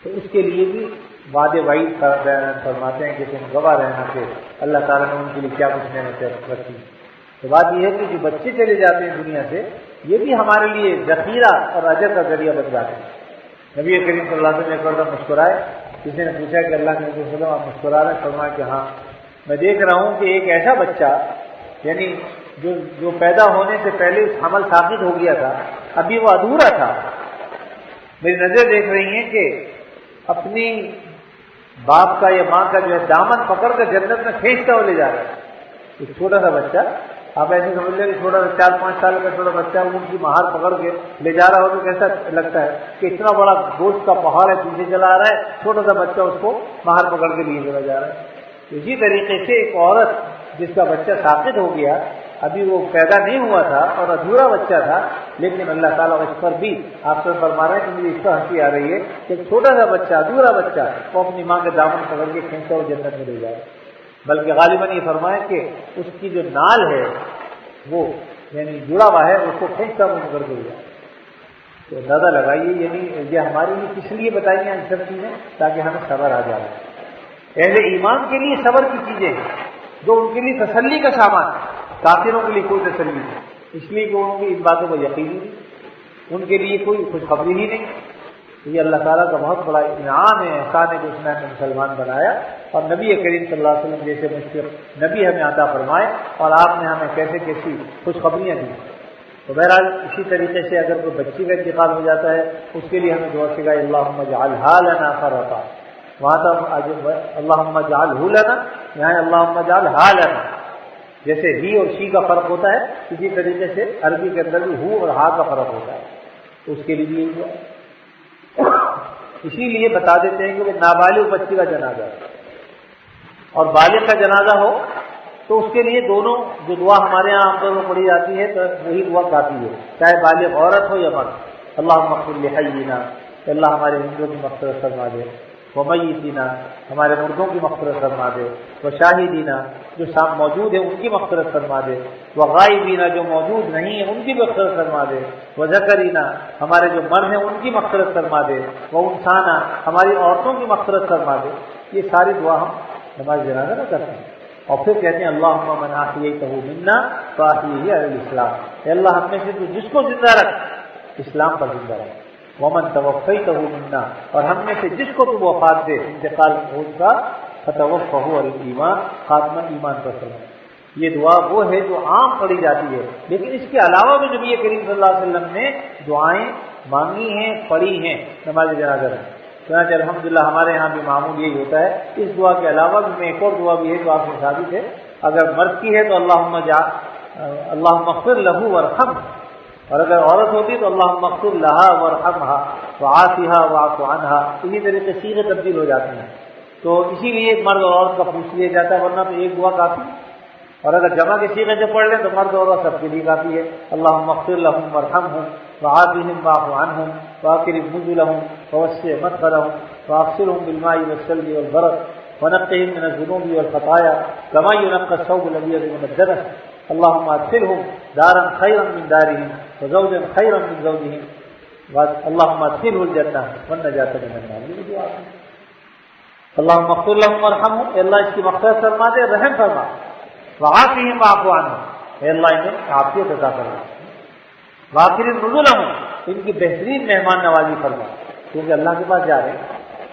Speaker 1: تو اس کے لیے بھی وعدے وعید فرماتے ہیں کہ تم گواہ رہنا کہ اللہ تعالیٰ نے ان کے لیے کیا کچھ نعمتیں رکھی۔ تو بات یہ ہے کہ جو بچے چلے جاتے ہیں دنیا سے، یہ بھی ہمارے لیے ذخیرہ اور اجر کا ذریعہ بن جاتے ہیں۔ نبی کریم صلی اللہ علیہ وسلم ایک مرتبہ مسکرائے، کسی نے پوچھا کہ اللہ کے نبی صلی اللہ علیہ وسلم آپ مسکرا رہے ہیں؟ فرمایا کہ ہاں، میں دیکھ رہا ہوں کہ ایک ایسا بچہ یعنی جو پیدا ہونے سے پہلے اس حمل ثابت ہو گیا تھا، ابھی وہ ادھورا تھا، میری نظر دیکھ رہی ہیں کہ اپنی باپ کا یا ماں کا جو ہے دامن پکڑ کر جنت میں کھینچتا ہوا لے جا رہا ہے۔ ایک چھوٹا سا بچہ آپ ایسے سمجھ لیں کہ چھوٹا 4-5 سال کا چھوٹا بچہ ان کی مہار پکڑ کے لے جا رہا ہو تو کیسا لگتا ہے کہ اتنا بڑا گوشت کا پہاڑ ہے پیچھے چلا آ رہا ہے، چھوٹا سا بچہ اس کو مہار پکڑ کے لیے چلا جا رہا ہے۔ اسی طریقے سے ایک عورت جس کا بچہ ساقط ہو گیا، ابھی وہ پیدا نہیں ہوا تھا اور ادھورا بچہ تھا، لیکن اللہ تعالیٰ اس پر بھی آپ سے فرما رہے ہیں کہ مجھے اس پر ہنسی آ رہی ہے کہ چھوٹا سا بچہ، ادھورا بچہ، وہ اپنی ماں کے دامن پکڑ کے کھینچا اور جنت میں لے جائے، بلکہ غالباً یہ فرمایا کہ اس کی جو نال ہے وہ یعنی جڑا ہوا ہے، اس کو کھینچتا وہ پکڑ کے لیا۔ تو اندازہ لگائیے، یعنی یہ ہمارے لیے کس لیے بتائی ہیں ان سب چیزیں؟ تاکہ ہمیں صبر آ جائے۔ اہل ایمان کے لیے صبر کی چیزیں ہیں جو ان کے لیے تسلی کا سامان ہے، کافروں کے لیے کوئی تسلی نہیں، اس لیے کہ ان کی ان باتوں کو یقین ہی نہیں، ان کے لیے کوئی خوشخبری ہی نہیں۔ یہ اللہ تعالیٰ کا بہت بڑا انعام ہے، احسان ہے کہ اس نے ہمیں مسلمان بنایا اور نبی کریم صلی اللہ علیہ وسلم جیسے مشفق نبی ہمیں عطا فرمائے، اور آپ نے ہمیں کیسے کیسی خوشخبریاں دی۔ تو بہرحال اسی طریقے سے اگر کوئی بچی کا انتقال ہو جاتا ہے اس کے لیے ہمیں دعا سکھائی اللہم اجعلھا لنا فرطا، وہاں تک اللہم اجعلہ لنا، یہاں اللہم اجعلھا لنا، جیسے ہی اور شی کا فرق ہوتا ہے اسی طریقے سے عربی کے اندر بھی ہو اور ہا کا فرق ہوتا ہے، اس کے لیے بھی یہی ہوا۔ اسی لیے بتا دیتے ہیں کہ وہ نابالغ بچی کا جنازہ ہے اور بالغ کا جنازہ ہو تو اس کے لیے دونوں جو دعا ہمارے یہاں عام طور پر پڑھی جاتی ہے تو وہی دعا کافی ہے، چاہے بالغ عورت ہو یا مرد۔ اللہم اغفر لحینا، اللہ ہمارے زندوں کی مغفرت فرما دے، ومیتینا، ہمارے مردوں کی مغفرت فرما دے، وشاہدینا، جو ساتھ موجود ہیں ان کی مغفرت فرما دے، وغائبینا، جو موجود نہیں ہیں ان کی مغفرت فرما دے، وذکرینا، ہمارے جو مرد ہیں ان کی مغفرت فرما دے، وانسانا، ہماری عورتوں کی مغفرت فرما دے۔ یہ ساری دعا ہم نماز جنازہ میں کرتے ہیں، اور پھر کہتے ہیں اللہم من احییتہ منا فاحیہ علی الاسلام، اے اللہ ہم میں سے تو جس کو زندہ رکھ اسلام پر زندہ رکھ، ومن توفیتہ منا، اور ہم میں سے جس کو تو وفات دے انتقال ہو کا فتوفہ علی الایمان، خاتمہ ایمان پر فرما۔ یہ دعا وہ ہے جو عام پڑھی جاتی ہے، لیکن اس کے علاوہ بھی نبی کریم صلی اللہ علیہ وسلم نے دعائیں مانگی ہیں، پڑھی ہیں نماز جنازہ میں۔ چنانچہ الحمدللہ ہمارے یہاں بھی معمول یہی ہوتا ہے۔ اس دعا کے علاوہ بھی میں ایک اور دعا بھی ہے جو آپ سے ثابت ہے، اگر مرد کی ہے تو اللہم اغفر لہ وارحمہ، اور اگر عورت ہوتی تو اللہم اغفر لہا وارحمہا وعافہا واعف عنہا، اسی طریقے صیغے تبدیل ہو جاتے ہیں، تو اسی لیے مرد اور عورت کا پوچھ لیا جاتا ہے، ورنہ تو ایک دعا کافی، اور اگر جمع کے صیغے سے پڑھ لیں تو مرد اور عورت سب کے لیے کافی ہے۔ اللہم اغفر لہم وارحمہم وعافہم واعف عنہم واکرم نزلہم ووسع مدخلہم واغسلہم بالماء والثلج والبرد ونقہم من الذنوب والخطایا کما ینقی الثوب الابیض من الدنس اللہم ادخلہم دارا خیرا من دارہم وزوجا خیرا من زوجہم اللہم ادخلہ الجنہ والنجاۃ من النار۔ یہ دعا ہے اللہم اغفر لہم وارحمہم، اے اللہ اس کی مغفرت فرما دے، رحم فرما، وعافہم واعف عنہم، اے اللہ انہیں عافیت عطا فرما، واکرم نزلہم، ان کی بہترین مہمان نوازی فرما، کیونکہ اللہ کے پاس جا رہے ہیں،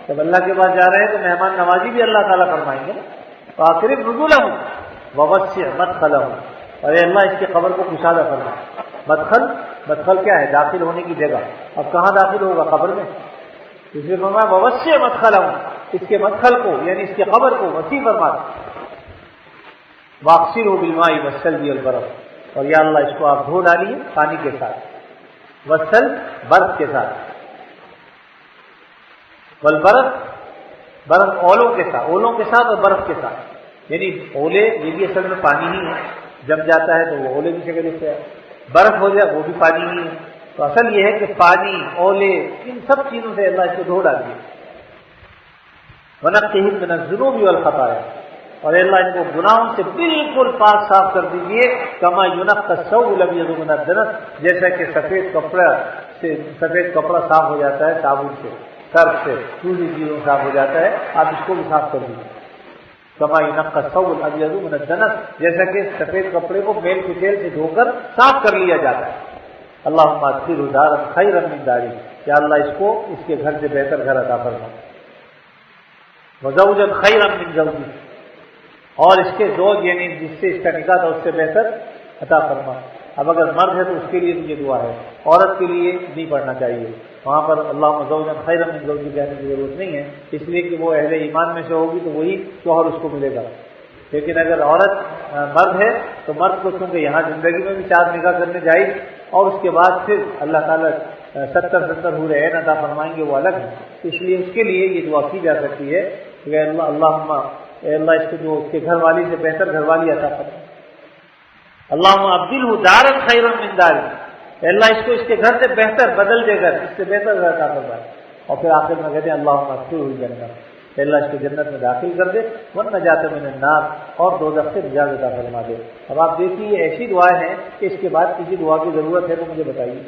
Speaker 1: جب اللہ کے پاس جا رہے ہیں تو مہمان نوازی بھی اللہ تعالیٰ فرمائیں گے۔ واکرم نزلہم ووسع مدخلہم، اور اے اللہ اس کی قبر کو کشادہ فرما۔ مدخل کیا ہے؟ داخل ہونے کی جگہ، اب کہاں داخل ہوگا؟ قبر میں، اس لیے فرمایا ووسع مدخلہم، اس کے مدخل کو یعنی اس کی قبر کو وسیع فرما دے۔ واغسلہ بالماء والثلج والبرد، اور یا اللہ اس کو آپ دھو ڈالیے پانی کے ساتھ، والثلج برف کے ساتھ، والبرد برف اولوں کے ساتھ اور برف کے ساتھ، یعنی اولے یہ بھی اصل میں پانی ہی ہے، جم جاتا ہے تو وہ اولے کی شکل سے ہے، برف ہو جائے وہ بھی پانی ہی ہے، تو اصل یہ ہے کہ پانی، اولے، ان سب چیزوں سے اللہ اس کو دھو ڈالیے۔ وَنَقِّهِمْ مِنَ الذُّنُوبِ وَالْخَطَايَا، اور اللہ ان کو گناہوں سے بالکل پاک صاف کر دیجیے، کما يُنَقَّى الثَّوْبُ الْأَبْيَضُ مِنَ الدَّنَسِ، جیسا کہ سفید کپڑا صاف ہو جاتا ہے صابن سے، سرف سے، دوسری چیزوں صاف ہو جاتا ہے، آپ اس کو بھی صاف کر دیجیے۔ کما يُنَقَّى الثَّوْبُ الْأَبْيَضُ مِنَ الدَّنَسِ، جیسا کہ سفید کپڑے کو میل کے تیل سے دھو کر صاف کر لیا جاتا ہے۔ اللہم ادخلہ دارا خیرا من دارہ، یا اللہ اس کو اس کے گھر سے بہتر گھر عطا فرما، وزوجا خیرا من زوجہ، اور اس کے زوج یعنی جس سے اس کا نکاح تھا اس سے بہتر عطا فرما۔ اب اگر مرد ہے تو اس کے لیے یہ دعا ہے، عورت کے لیے نہیں پڑھنا چاہیے، وہاں پر اللہم زوجا خیرا من زوجہ کہنے کی ضرورت نہیں ہے، اس لیے کہ وہ اہل ایمان میں سے ہوگی تو وہی شوہر اس کو ملے گا، لیکن اگر عورت مرد ہے تو مرد کو چونکہ یہاں زندگی میں بھی 4 نکاح کرنے جائز، اور اس کے بعد پھر اللہ تعالیٰ 70 حور عین عطا فرمائیں گے، وہ الگ ہے. اس لیے اس کے لیے یہ دعا کی جا سکتی ہے کہ اللہم اے اللہ اس کو جو اس کے گھر والی سے بہتر گھر والی عطا فرما. اللہم ابدلہ دارا خیرا من داری، اے اللہ اس کو اس کے گھر سے بہتر بدل دے کر اس سے بہتر گھر عطا فرما. اور پھر آخر میں کہتے ہیں اللہم ادخلہ الجنہ، اے اللہ اس کو جنت میں داخل کر دے، والنجاۃ من النار، اور دوزخ سے نجات عطا فرما دے. اب آپ دیکھیے یہ ایسی دعائیں ہیں کہ اس کے بعد کسی دعا کی ضرورت ہے تو مجھے بتائیے.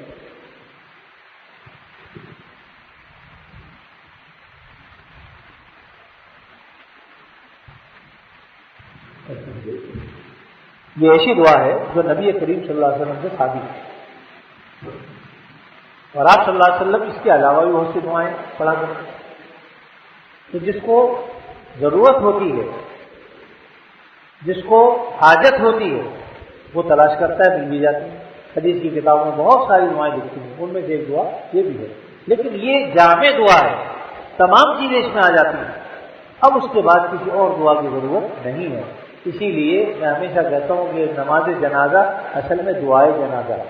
Speaker 1: یہ ایسی دعا ہے جو نبی کریم صلی اللہ علیہ وسلم سے ثابت ہے، اور آپ صلی اللہ علیہ وسلم اس کے علاوہ بھی بہت سی دعائیں پڑھا کرتے ہیں. تو جس کو ضرورت ہوتی ہے، جس کو حاجت ہوتی ہے، وہ تلاش کرتا ہے، مل بھی جاتی ہے. حدیث کی کتابوں میں بہت ساری دعائیں لکھی ہیں، ان میں سے ایک دعا یہ بھی ہے. لیکن یہ جامع دعا ہے، تمام چیزیں اس میں آ جاتی ہیں. اب اس کے بعد کسی اور دعا کی ضرورت نہیں ہے. اسی لیے میں ہمیشہ کہتا ہوں کہ نماز جنازہ اصل میں دعائے جنازہ ہے.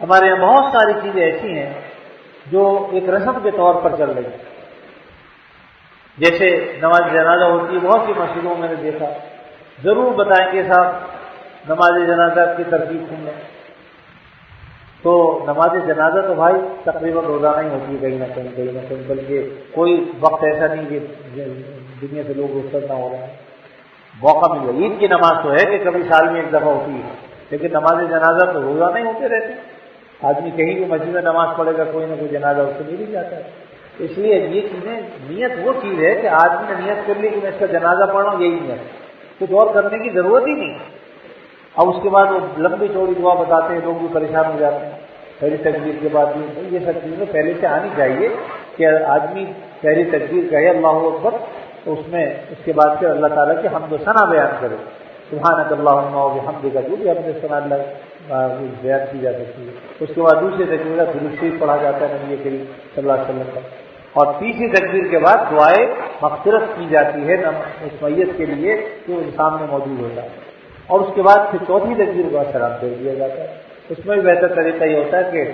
Speaker 1: ہمارے یہاں بہت ساری چیزیں ایسی ہیں جو ایک رسم کے طور پر چل رہی ہیں. جیسے نماز جنازہ ہوتی ہے بہت سی مسجدوں میں نے دیکھا، ضرور بتائیں گے صاحب نماز جنازہ کی ترتیب سن لیں. تو نماز جنازہ تو بھائی تقریباً روزانہ ہی ہوتی ہے، کہیں نہ کہیں، بلکہ کوئی وقت ایسا نہیں کہ دنیا سے لوگ رخصت نہ ہو رہے ہیں. موقع مل گیا. عید کی نماز تو ہے کہ کبھی سال میں ایک دفعہ ہوتی ہے، لیکن نماز جنازہ تو روزانہ ہی ہوتے رہتے ہیں. آدمی کہیں بھی مسجد میں نماز پڑھے گا، کوئی نہ کوئی جنازہ اس سے مل ہی جاتا ہے. اس لیے یہ چیزیں، نیت وہ چیز ہے کہ آدمی نے نیت کر لی کہ میں اس کا جنازہ پڑھ رہا ہوں، یہی نیت، کچھ اور کرنے کی ضرورت ہی نہیں. اب اس کے بعد وہ لمبی چوڑی دعا بتاتے ہیں، لوگ بھی پریشان ہو جاتے ہیں. پہلی تکبیر کے بعد بھی یہ سب چیزیں پہلے سے آنی چاہیے کہ آدمی پہلی تکبیر کہے اللہ اکبر، تو اس میں اس کے بعد پھر اللہ تعالیٰ کی حمد و ثنا بیان کرے. سبحانک اللہم و بحمدک، جو بھی حمد و ثنا اللہ بیان کی جا سکتی ہے. اس کے بعد دوسری تکبیر درود شریف پڑھا جاتا ہے نبی کریم صلی اللہ علیہ وسلم کا. اور تیسری تکبیر کے بعد دعائے مغفرت کی جاتی ہے اس میت کے لیے جو انسان میں موجود ہوتا ہے. اور اس کے بعد پھر چوتھی تکبیر کا سلام دے دیا جاتا ہے. اس میں بھی بہتر طریقہ یہ ہوتا ہے کہ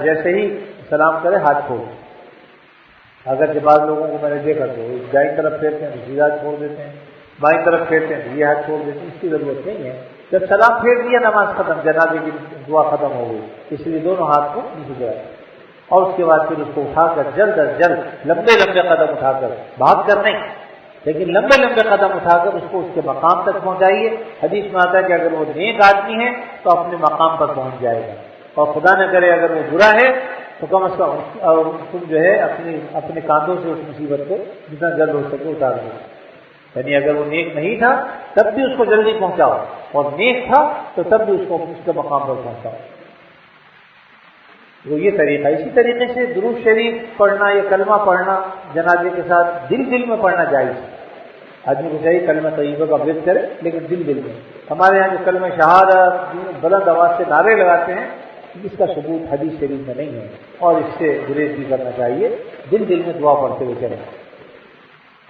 Speaker 1: جیسے ہی سلام کرے ہاتھ کھول. اگر کہ بعض لوگوں کو میں نے دیکھا تو دائیں طرف پھیرتے ہیں تو سیدھا ہاتھ چھوڑ دیتے ہیں، بائیں طرف پھیرتے ہیں تو یہ ہاتھ چھوڑ دیتے ہیں. اس کی ضرورت نہیں ہے. جب سلام پھیر دیا نماز ختم، جنازے کی دعا ختم ہو گئی، اس لیے دونوں ہاتھ کو نیچے گرائے. اور اس کے بعد پھر اس کو اٹھا کر جلد از جلد لمبے لمبے قدم اٹھا کر، بھاگ کر نہیں لیکن لمبے لمبے قدم اٹھا کر اس کو اس کے مقام تک پہنچائیے. حدیث میں آتا ہے کہ اگر وہ نیک آدمی ہے تو اپنے مقام پر پہنچ جائے گا، اور خدا نہ کرے اگر وہ برا ہے تو کم از کم تم جو ہے اپنے کاندھوں سے اس مصیبت کو جتنا جلد ہو سکے اتار دو. یعنی اگر وہ نیک نہیں تھا تب بھی اس کو جلدی پہنچاؤ، اور نیک تھا تو تب بھی اس کو اس کے مقام پر پہنچاؤ. وہ یہ طریقہ. اسی طریقے سے درود شریف پڑھنا یا کلمہ پڑھنا جنازے کے ساتھ دل میں پڑھنا جائز ہے. آدمی کو چاہیے کلمہ طیبہ کا ورد کرے، لیکن دل میں. ہمارے یہاں جو کلمہ شہادت بلند آواز سے نعرے لگاتے ہیں، اس کا ثبوت حدیث شریف میں نہیں ہے، اور اس سے گریز بھی کرنا چاہیے. دل میں دعا پڑھتے ہوئے چلیں،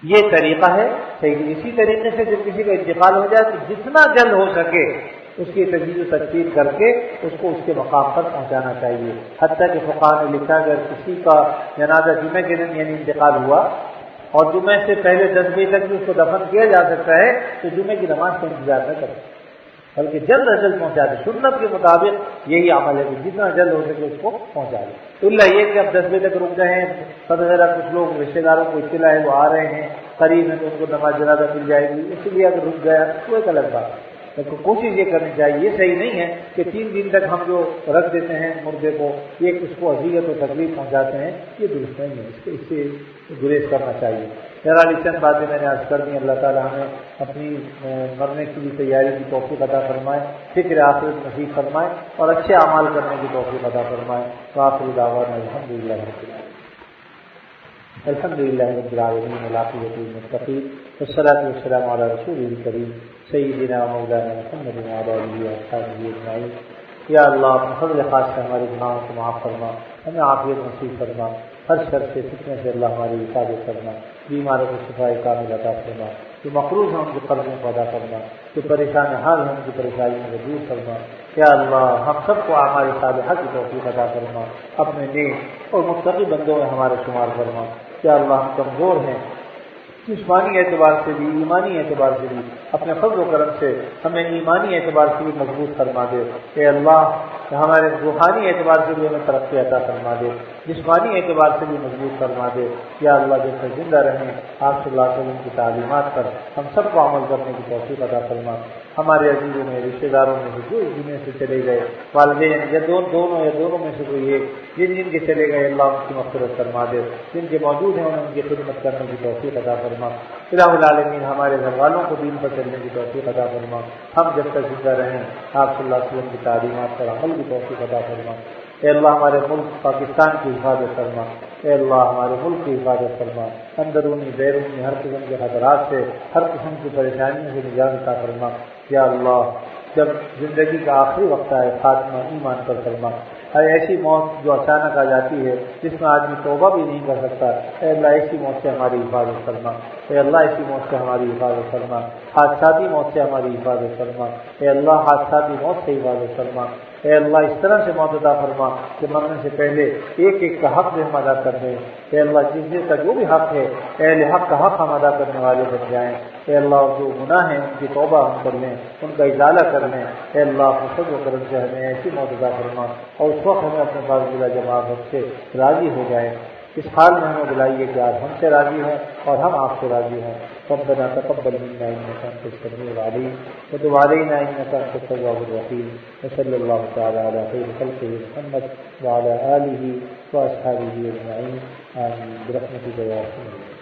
Speaker 1: یہ طریقہ ہے صحیح. اسی طریقے سے جب کسی کا انتقال ہو جائے تو جتنا جلد ہو سکے اس کی تجویز و ترتیب کر کے اس کو اس کے مقام پر پہنچانا چاہیے. حتیٰ کہ فقہاء نے لکھا اگر کسی کا جنازہ جمعے کے دن یعنی انتقال ہوا اور جمعے سے پہلے 10 بجے تک بھی اس کو دفن کیا جا سکتا ہے تو جمعے کی نماز کا انتظار نہ کرے، بلکہ جلد از جلد پہنچا دے. سنت کے مطابق یہی عمل ہے کہ جتنا جلد ہو سکے اس کو پہنچا دے. تو اللہ یہ کہ اب 10 بجے تک رک گئے ہیں، وغیرہ کچھ لوگ رشتے داروں کو اطلاع ہے وہ آ رہے ہیں قریب ہیں تو ان کو نماز جنازہ مل جائے گی، اس لیے اگر رک گیا تو ایک الگ بات. لیکن کوشش یہ کرنی چاہیے، یہ صحیح نہیں ہے کہ 3 دن تک ہم جو رکھ دیتے ہیں مردے کو، یہ اس کو اذیت و تکلیف پہنچاتے ہیں، یہ درست نہیں ہے. اس سے گریز کرنا چاہیے. بہرحال چند باتیں میں نے عرض کر دی. اللہ تعالیٰ ہمیں اپنی مرنے کی تیاری کی توفیق عطا فرمائے، فکر آخرت نصیب فرمائے، اور اچھے اعمال کرنے کی توفیق عطا فرمائے. وآخر دعوانا الحمدللہ رب العالمین. الحمدللہ رب العالمین والعاقبۃ للمتقین والصلاۃ والسلام علی رسولہ الکریم سیدنا مولانا محمد وعلی آلہ وصحبہ اجمعین. یا اللہ اپنے فضل خاص سے ہمارے گناہوں کو معاف فرما، ہمیں عافیت نصیب فرما. ہر شر سے فتنے سے اللہ ہماری حفاظت کرنا، بیماروں کو شفا کامل عطا فرما، جو مقروض ہیں ان کے قرضوں کو ادا کرنا، جو پریشان حال ہیں ان کی پریشانیوں کو دور کرنا۔ یا اللہ ہم سب کو اعمال صالحہ کی توفیق عطا فرما، اپنے نیک اور متقی بندوں میں ہمارے شمار فرما۔ یا اللہ ہم کمزور ہیں، جسمانی اعتبار سے بھی ایمانی اعتبار سے بھی، اپنے فضل و کرم سے ہمیں ایمانی اعتبار سے بھی مضبوط فرما دے۔ اے اللہ ہمارے روحانی اعتبار سے بھی ہمیں ترقی عطا فرما دے، جسمانی اعتبار سے بھی مضبوط فرما دے۔ یا اللہ جب تک زندہ رہیں آپ صلی اللہ علیہ وسلم کی تعلیمات پر ہم سب کو عمل کرنے کی توفیق عطا فرما۔ ہمارے عزیزوں میں، رشتہ داروں میں سے جو اس دنیا سے چلے گئے، والدین یا دونوں میں سے کوئی ایک، جن کے چلے گئے اللہ ان کی مغفرت فرما دے، جن کے موجود ہیں انہیں ان کی خدمت کرنے کی توفیق عطا فرما۔ الہ العالمین ہمارے گھر والوں کو دین پر چلنے کی توفیق عطا فرما، ہم جب تک زندہ رہیں آپ صلی اللہ علیہ وسلم کی تعلیمات پر عمل کی توفیق عطا فرما۔ اے اللہ ہمارے ملک پاکستان کی حفاظت فرما، اے اللہ ہمارے ملک کی حفاظت فرما، اندرونی بیرونی ہر قسم کے خطرات سے، ہر قسم کی پریشانیوں سے نجات عطا فرما۔ یا اللہ جب زندگی کا آخری وقت آئے خاتمہ ایمان پر فرما، ہر ایسی موت جو اچانک آ جاتی ہے جس میں آدمی توبہ بھی نہیں کر سکتا، اے اللہ ایسی موت سے ہماری حفاظت فرما، اے اللہ ایسی موت سے ہماری حفاظت فرما، حادثاتی موت سے ہماری حفاظت فرما، اے اللہ حادثاتی موت سے حفاظت فرما، اے اللہ اس طرح سے موت عطا فرما کہ مرنے سے پہلے ایک ایک کا حق بھی ہم ادا کر دیں، اے اللہ جس کا جو بھی حق ہے اہل حق کا حق ہم ادا کرنے والے بن جائیں، اے اللہ جو گناہ ہیں ان کی توبہ ہم کر لیں، ان کا ازالہ کر لیں، اے اللہ فضل و کرم سے ہمیں ایسی موت عطا فرما اور اس وقت ہمیں اپنے پاس بلا جماعت سے راضی ہو جائیں۔ اس حال میں ہمیں بلائیے کہ آپ ہم سے راضی ہیں اور ہم آپ سے راضی ہیں۔ ربنا تقبل منا انك انت السميع العليم وتب علينا انك انت التواب الرحيم وصلى الله تعالى على خير خلقه محمد وعلى اله واصحابه اجمعين آمين برحمتك يا ارحم الراحمين۔